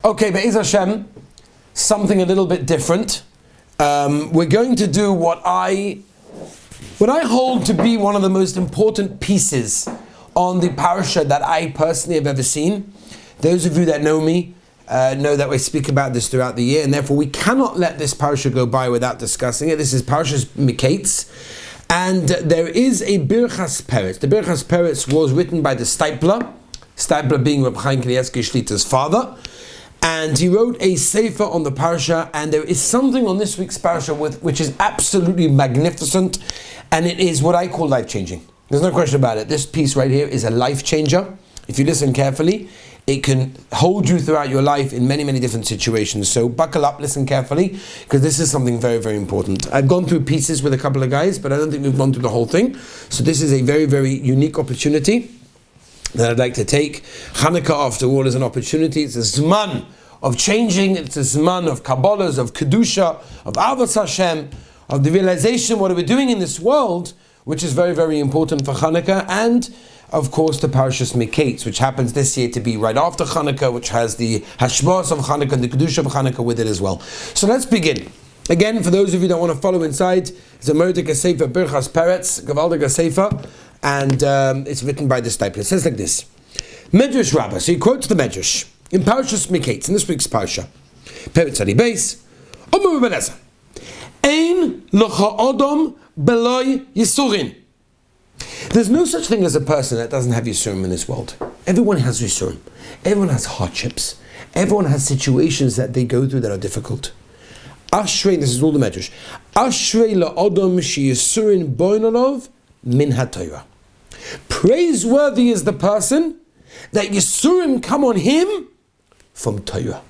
Okay, Be'ez Hashem, something a little bit different. We're going to do what I hold to be one of the most important pieces on the Parsha that I personally have ever seen. Those of you that know me know that we speak about this throughout the year, and therefore we cannot let this Parsha go by without discussing it. This is Parshas Miketz, and there is a Birchas Peretz. The Birchas Peretz was written by the Steipler being Reb Chaim Kanievsky Shlita's father. And he wrote a sefer on the Parsha, and there is something on this week's Parsha which is absolutely magnificent, and it is what I call life-changing. There's no question about it. This piece right here is a life-changer. If you listen carefully, it can hold you throughout your life in many, many different situations. So buckle up, listen carefully, because this is something very, very important. I've gone through pieces with a couple of guys, but I don't think we've gone through the whole thing. So this is a very, very unique opportunity that I'd like to take. Hanukkah, after all, is an opportunity. It's a zman of changing. It's a zman of Kabbalahs, of Kedusha, of Avos Hashem, of the realization what are we doing in this world, which is very, very important for Hanukkah, and of course the Parshas Miketz, which happens this year to be right after Hanukkah, which has the Hashbos of Hanukkah and the Kedusha of Hanukkah with it as well. So let's begin. Again, for those of you that want to follow inside, it's a Merdeka Sefer Birchas Peretz, Gavaldika Sefer, and it's written by the Steipler. It says like this: Medrash Rabbah. So he quotes the Medrash in Parshas Miketz, in this week's Parsha. Peretz Adi Beis, Omer Rebeleza, Ein Locha Odom Beloi Yisurin. There's no such thing as a person that doesn't have Yisurim in this world. Everyone has Yisurim. Everyone has hardships. Everyone has situations that they go through that are difficult. Ashrei, this is all the Medrash. Ashrei la'odom she Yisurin boinanov min haTorah. Praiseworthy is the person that Yisurim come on him from Torah.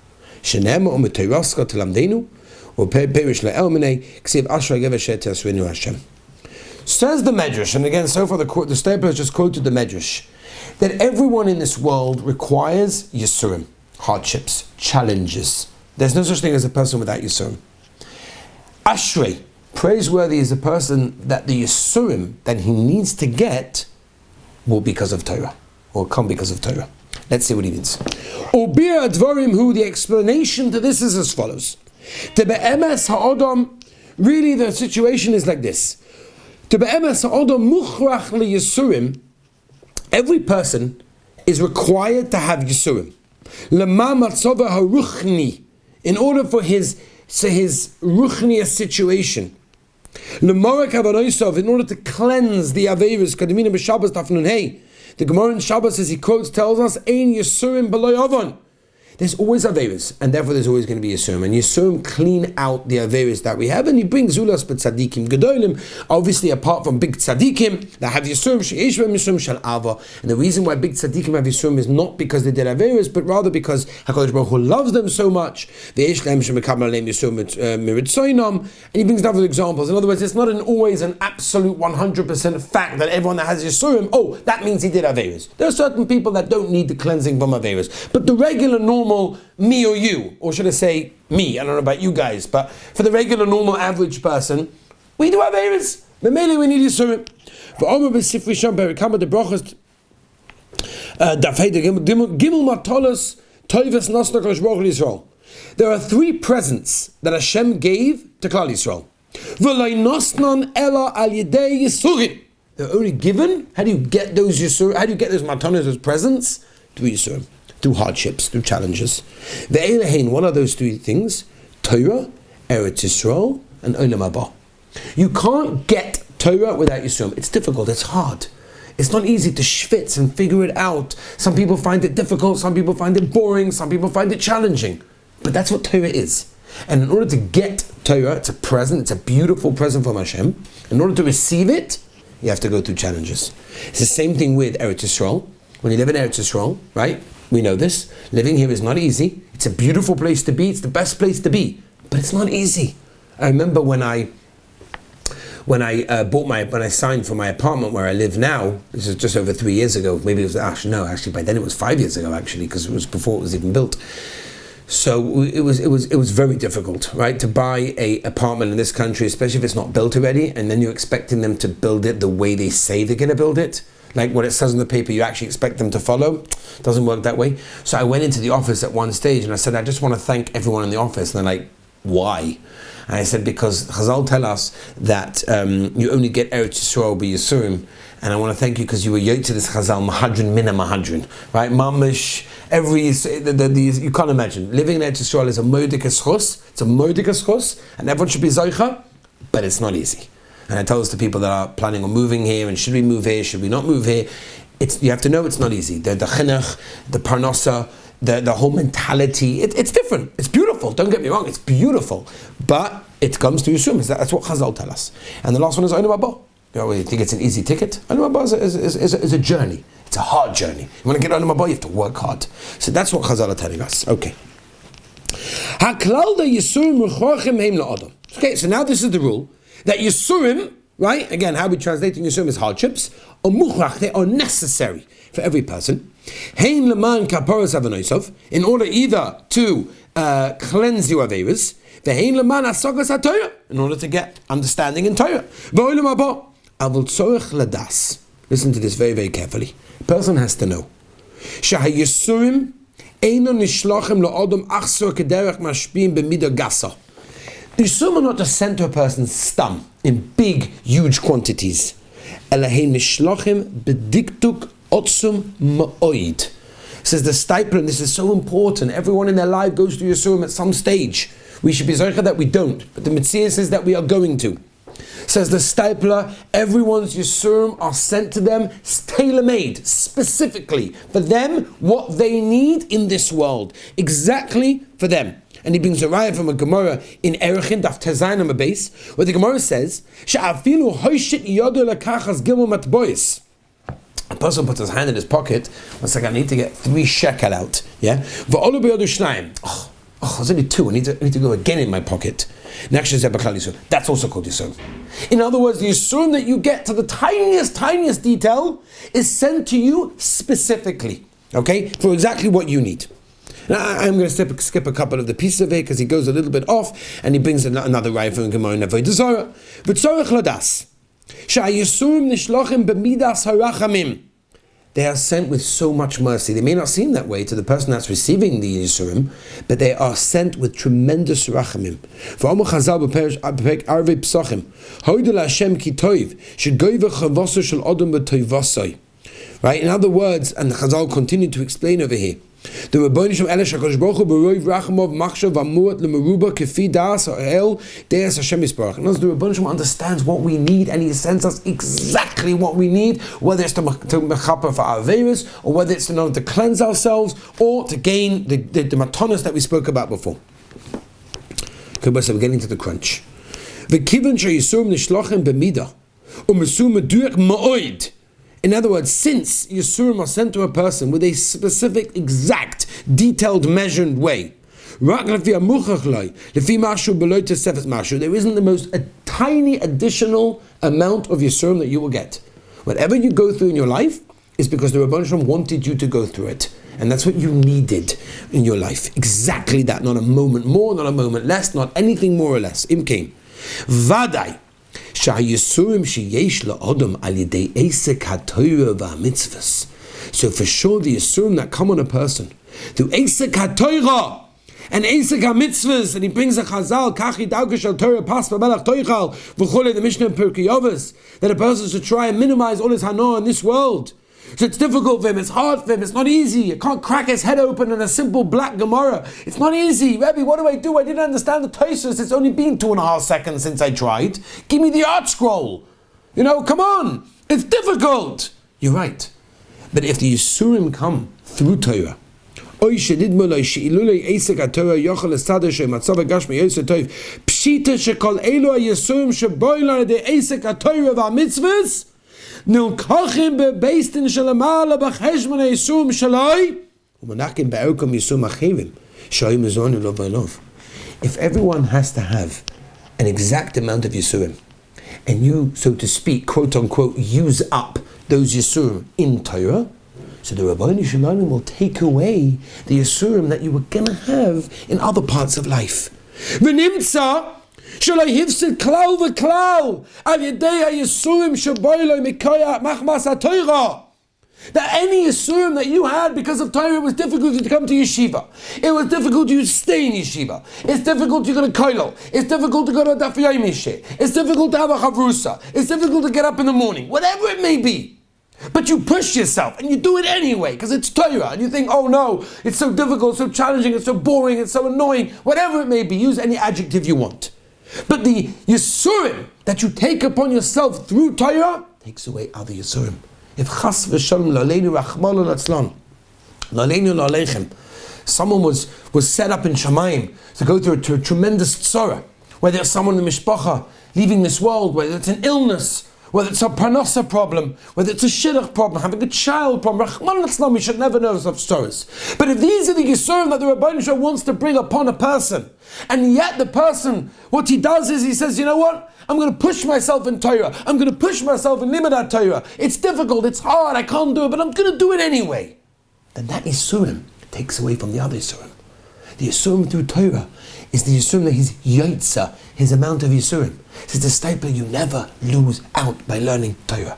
Shenema u'met Torahska telamdenu u'perish la'elmenei ksiv ashrei geveshet yasrinu Hashem. Says the Medrash, and again, so far the Steipler has just quoted the Medrash, that everyone in this world requires Yisurim, hardships, challenges. There's no such thing as a person without Yisurim. Ashrei, praiseworthy is the person that the Yisurim that he needs to get will because of Torah, or come because of Torah. Let's see what he means. Ubir advarim hu, the explanation to this is as follows. Tebe'emes ha'odom, really the situation is like this. Every person is required to have Yisurim. In order for his ruchniya situation. In order to cleanse the Averis. The Gemara in Shabbos, as he quotes, tells us, Ein Yisurim b'lo Avon. There's always Averis, and therefore there's always going to be Yisurim. And Yisurim clean out the Averis that we have, and he brings Zulas but Tzadikim Gedolim, obviously apart from big Tzadikim that have Yisurim, She'esh B'hem Yisurim Shal Ava. And the reason why big Tzadikim have Yisurim is not because they did Averis, but rather because HaKadosh Baruch Hu loves them so much. Ve'esh Lehem Shemekabel Aleim Yisurim Miritzoinam. And he brings other examples. In other words, it's not always an absolute 100% fact that everyone that has Yisurim, that means he did Averis. There are certain people that don't need the cleansing from Averis. But the regular, normal me or you, or should I say me, I don't know about you guys, but for the regular, normal, average person, we do have Averis. Memele, we need Yisurim. V'omer b'sifri sham perikama de brachos dafei de gimel matolos toivas nasna kodesh baruch Yisrael. There are 3 presents that Hashem gave to Klal Yisrael. V'loi nosnan ela al yedei Yisurim. They're only given. How do you get those Yisurim? How do you get those matonos, those presents? Through Yisurim. Through hardships, through challenges. Ve'elehein, one of those 3 things, Torah, Eretz Yisrael, and Olam Haba. You can't get Torah without Yisurim. It's difficult, it's hard. It's not easy to schwitz and figure it out. Some people find it difficult, some people find it boring, some people find it challenging. But that's what Torah is. And in order to get Torah, it's a present, it's a beautiful present from Hashem. In order to receive it, you have to go through challenges. It's the same thing with Eretz Yisrael. When you live in Eretz Yisrael, right? We know this. Living here is not easy. It's a beautiful place to be. It's the best place to be. But it's not easy. I remember when I signed for my apartment where I live now, this is just over 3 years ago, maybe it was, actually by then it was 5 years ago actually, because it was before it was even built. So it was very difficult, right, to buy a apartment in this country, especially if it's not built already, and then you're expecting them to build it the way they say they're going to build it. like what it says on the paper, you actually expect them to follow. It doesn't work that way. So I went into the office at one stage and I said, I just want to thank everyone in the office. And they're like, why? And I said, because Chazal tell us that you only get Eretz Yisrael by Yisurim, and I want to thank you because you were yot to this Chazal Mahadrin Mina Mahadrin, right? Mamish, you can't imagine living in Eretz Yisrael is a moedikas chus. It's a moedikas chus, and everyone should be zoicha, but it's not easy. And I tell this to people that are planning on moving here, and should we move here? Should we not move here? You have to know it's not easy. The chinuch, the parnasa, the whole mentality, it's different. It's beautiful, don't get me wrong, it's beautiful. But it comes to Yisum, that's what Chazal tell us. And the last one is Oinu Abba. You think it's an easy ticket? Oinu Abba is a journey. It's a hard journey. You want to get Oinu Abba, you have to work hard. So that's what Chazal are telling us. Okay. Okay, so now this is the rule, that Yisurim, right, again, how we translate in Yisurim is hardships, or mukhrach, they are necessary for every person. Hein leman kaparas avanoisov, in order either to cleanse your averas, ve'hein leman asagas haTorah, in order to get understanding in Torah. Ve'olam haba, avol tzorech ladas. Listen to this very, very carefully. A person has to know. Shahayisurim eino nishlachem la'odom achsor kederech mashpim b'midah gasa. The Yisurim are not just sent to a person's stum in big, huge quantities. Elahein nishlachem b'diktuk otsum ma'oid. Says the Steipler, and this is so important. Everyone in their life goes to Yisurim at some stage. We should be zocher that we don't, but the Mitzvah says that we are going to. Says the Steipler, everyone's Yisurim are sent to them tailor-made, specifically for them, what they need in this world, exactly for them. And he brings a raya from a Gemara in Erechin, Daf Tezayin on the base, where the Gemara says, "She'afilu hoishit yodo lekachas gimel matbois." A person puts his hand in his pocket. It's like, I need to get 3 shekel out. Yeah. V'olu b'yodu shnayim. There's only 2. I need to go again in my pocket. That's also called Yisurim. In other words, the Yisurim that you get to the tiniest detail is sent to you specifically. Okay, for exactly what you need. Now, I'm going to skip a couple of the pieces of it because he goes a little bit off and he brings another raya from Gemara in Avodah Zarah. V'tzorech ladas. Sha'yisurim nishlochem b'midas harachamim. They are sent with so much mercy. They may not seem that way to the person that's receiving the Yisurim, but they are sent with tremendous rachamim. V'omer Chazal b'perek arvei psachim, hoydel Hashem ki toiv, shegoyve chavoso shel odom b'toivosoi. Right? In other words, and the Chazal continue to explain over here, the Rebbeinu Shem Elish HaKadosh Baruch Hu b'roiv rachamov machshav amuat l'meruba kefi das ha'el de'es Hashem Yisparach. In other words, the Rebbeinu Shem understands what we need and He sends us exactly what we need, whether it's to mechaper for our averos, or whether it's in order to cleanse ourselves, or to gain the matanos that we spoke about before. Okay, so we're getting to the crunch. V'kivan she'yisurim nishlochem b'midah u'mesum meduach ma'oid. In other words, since Yisurim are sent to a person with a specific, exact, detailed, measured way, there isn't the most tiny additional amount of Yisurim that you will get. Whatever you go through in your life is because the Rebbeinu Shalom wanted you to go through it. And that's what you needed in your life. Exactly that. Not a moment more, not a moment less, not anything more or less. Imkein. Vadai. So for sure the Yisurim that come on a person through Eisek HaTorah and Eisek HaMitzvahs, and he brings a Chazal, Kachi Dauke Shel Torah Pas B'Melach Toichal V'chole, the Mishnah in Pirkei Avos, that a person should try and minimize all his hana in this world. So it's difficult for him, it's hard for him, it's not easy. You can't crack his head open in a simple black Gemara. It's not easy. Rebbe, what do? I didn't understand the Tosfos. It's only been 2.5 seconds since I tried. Give me the art scroll. Come on. It's difficult. You're right. But if the Yisurim come through Torah, nilkachim bebeistin shalamala b'cheshbon Yisurim shaloi u'menachim be'erkom Yisurim achivim shoy mezon lo v'lov. If everyone has to have an exact amount of Yisurim, and you, so to speak, quote unquote, use up those Yisurim in Torah, so the Rebbeinu Shalom will take away the Yisurim that you were going to have in other parts of life. V'nimtza Shalai hifsid klal v'klal al yedei ha'yisurim shaboilo mikoya machmas ha'toira. That any Yisurim that you had because of Torah, it was difficult to come to yeshiva. It was difficult to stay in yeshiva. It's difficult to go to kollel. It's difficult to go to daf yomi. It's difficult to have a chavrusa. It's difficult to get up in the morning. Whatever it may be. But you push yourself and you do it anyway because it's Torah. And you think, oh no, it's so difficult, so challenging, it's so boring, it's so annoying. Whatever it may be, use any adjective you want. But the Yisurim that you take upon yourself through Torah takes away other Yisurim. If chas v'shalom laleinu rachmanu latzlan, laleinu lalechem, someone was set up in Shamayim to go through a tremendous tzara, whether it's someone in the mishpacha leaving this world, whether it's an illness, whether it's a parnasa problem, whether it's a shidduch problem, having a child problem, rachmanu latzlan, we should never know such tzaras. But if these are the yisurim that the Rebbeinu Shalom wants to bring upon a person, and yet the person, what he does is he says, you know what? I'm going to push myself in Torah. I'm going to push myself in Limudat Torah. It's difficult, it's hard, I can't do it, but I'm going to do it anyway. Then that Yisurim takes away from the other Yisurim. The Yisurim through Torah is the Yisurim that he's Yaitza, his amount of Yisurim. Says the Steipler, you never lose out by learning Torah.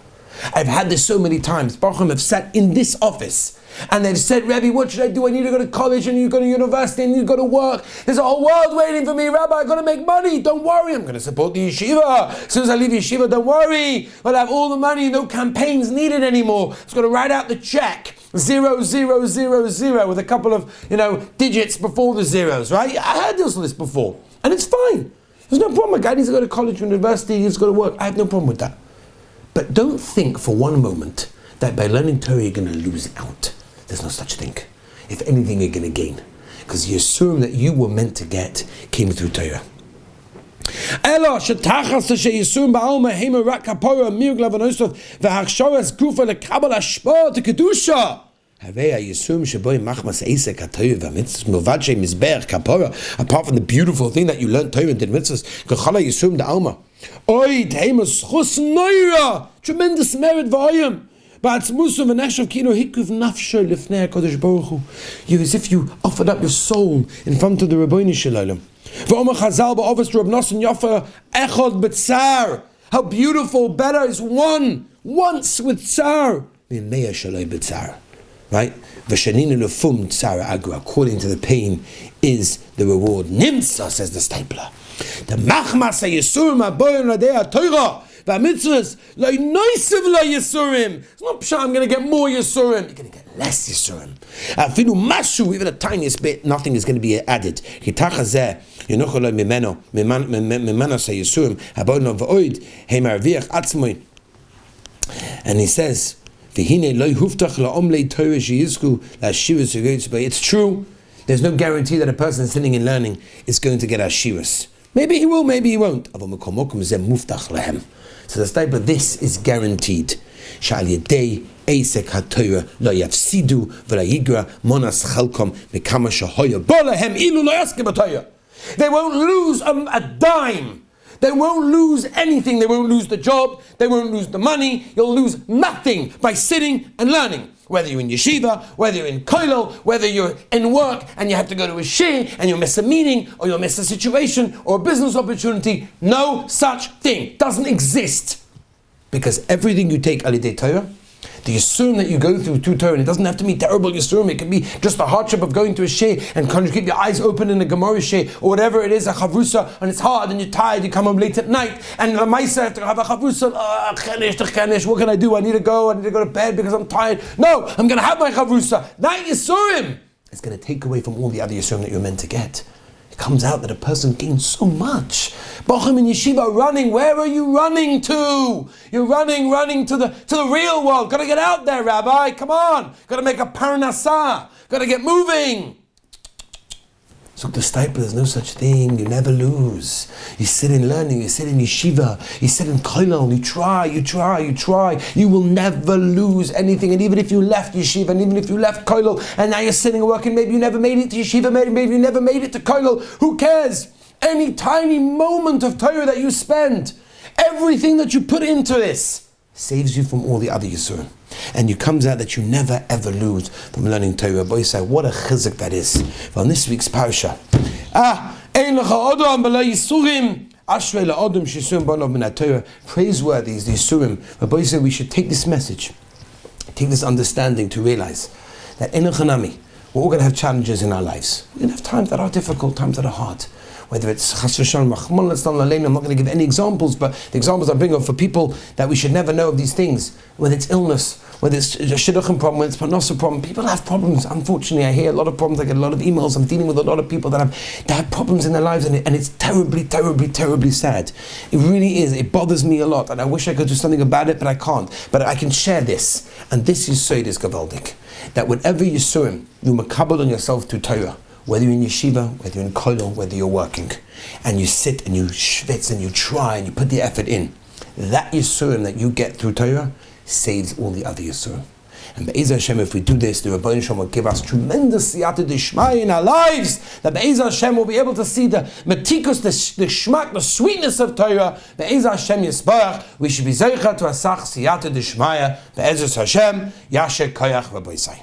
I've had this so many times. Baruch have sat in this office and they've said, Rabbi, what should I do? I need to go to college and you go to university and you go to work. There's a whole world waiting for me. Rabbi, I've got to make money. Don't worry, I'm going to support the yeshiva. As soon as I leave yeshiva, don't worry. I'll have all the money, no campaigns needed anymore. It's got to write out the check. 00000 with a couple of, digits before the zeros, right? I had this before. And it's fine. There's no problem. A guy needs to go to college or university, he's got to work. I have no problem with that. But don't think for one moment that by learning Torah you're going to lose out. There's no such thing. If anything, you're going to gain. Because the Yisurim that you were meant to get came through Torah. Ela shetachas sheyisurim ba'alma hema rak kapora mirglav anosav v'hachshavas gufa lekabel hashpa to kedusha. Apart from the beautiful thing that you learned Torah and did mitzvahs, tremendous merit v'ayim. You, as if you offered up your soul in front of the Rebbeinu Shalom. How beautiful, better is one once with tsar. Right? According to the pain is the reward. Nimsa, says the Steipler. The machmas yisurim aboyim ladei Torah v'mitzvahs lo'noisiv lo'yisurim. It's not pshat, I'm going to get more yisurim. You're going to get less yisurim. Afilu mashu, even the tiniest bit, nothing is going to be added. Kitachazeh yonochol mimeno yisurim aboyim v'oid heimarviach atzmoi. And he says, it's true, there's no guarantee that a person sitting and learning is going to get ashiras. Maybe he will, maybe he won't. So the Steipler, this is guaranteed. They won't lose a dime. They won't lose anything. They won't lose the job. They won't lose the money. You'll lose nothing by sitting and learning. Whether you're in yeshiva, whether you're in kollel, whether you're in work and you have to go to a shir and you'll miss a meeting or you'll miss a situation or a business opportunity. No such thing. Doesn't exist. Because everything you take al yidei Torah, the Yisurim that you go through Torah, and it doesn't have to be terrible Yisurim, it can be just the hardship of going to a shir and kind of keep your eyes open in a Gemara shir, or whatever it is, a chavrusa, and it's hard and you're tired, you come home late at night, and the Maisa have to have a chavrusa, what can I do? I need to go to bed because I'm tired. No, I'm going to have my chavrusa. That Yisurim is going to take away from all the other Yisurim that you're meant to get. It comes out that a person gains so much. Bachim in yeshiva running, where are you running to? You're running to the real world. Got to get out there, Rabbi. Come on. Got to make a parnasah. Got to get moving. So the Steipler, there's no such thing. You never lose. You sit in learning. You sit in yeshiva. You sit in kollel. You try. You will never lose anything. And even if you left yeshiva, and even if you left kollel, and now you're sitting and working, maybe you never made it to yeshiva, maybe you never made it to kollel. Who cares? Any tiny moment of Torah that you spend, everything that you put into this, saves you from all the other Yisurim. And it comes out that you never ever lose from learning Torah. Boy, say, what a chizuk that is. Well, in this week's Parsha, Ein lecha odam b'la Yisurim Ashrei la'odom shisurim banov min haTorah. Praiseworthy is the Yisurim. Rabbi said we should take this message, take this understanding to realize that in a chanami, we're all going to have challenges in our lives. We're going to have times that are difficult, times that are hard. Whether it's chas v'shalom, Rahman l'tzlan l'aleinu, I'm not going to give any examples, but the examples I bring up for people that we should never know of these things. Whether it's illness, whether it's a shidduchim problem, whether it's parnasa problem. People have problems. Unfortunately, I hear a lot of problems. I get a lot of emails. I'm dealing with a lot of people that have problems in their lives, and it's terribly, terribly, terribly sad. It really is. It bothers me a lot, and I wish I could do something about it, but I can't. But I can share this, and this is Yisod is Gavaldik. That whatever Yisurim, you makabel on yourself to Torah, whether you're in yeshiva, whether you're in kollel, whether you're working, and you sit and you schwitz and you try and you put the effort in, that Yisurim that you get through Torah saves all the other Yisurim. And Be'ez Hashem, if we do this, the Rebbeinu Shalom will give us tremendous siyata d'shmaya in our lives. That Be'ez Hashem will be able to see the metikus, the shmak, the sweetness of Torah. Be'ez Hashem yisbarach. We should be zeicha to asach siyata d'shmaya. Be'ez Hashem, Yasher Koyach Rabbi Yisai.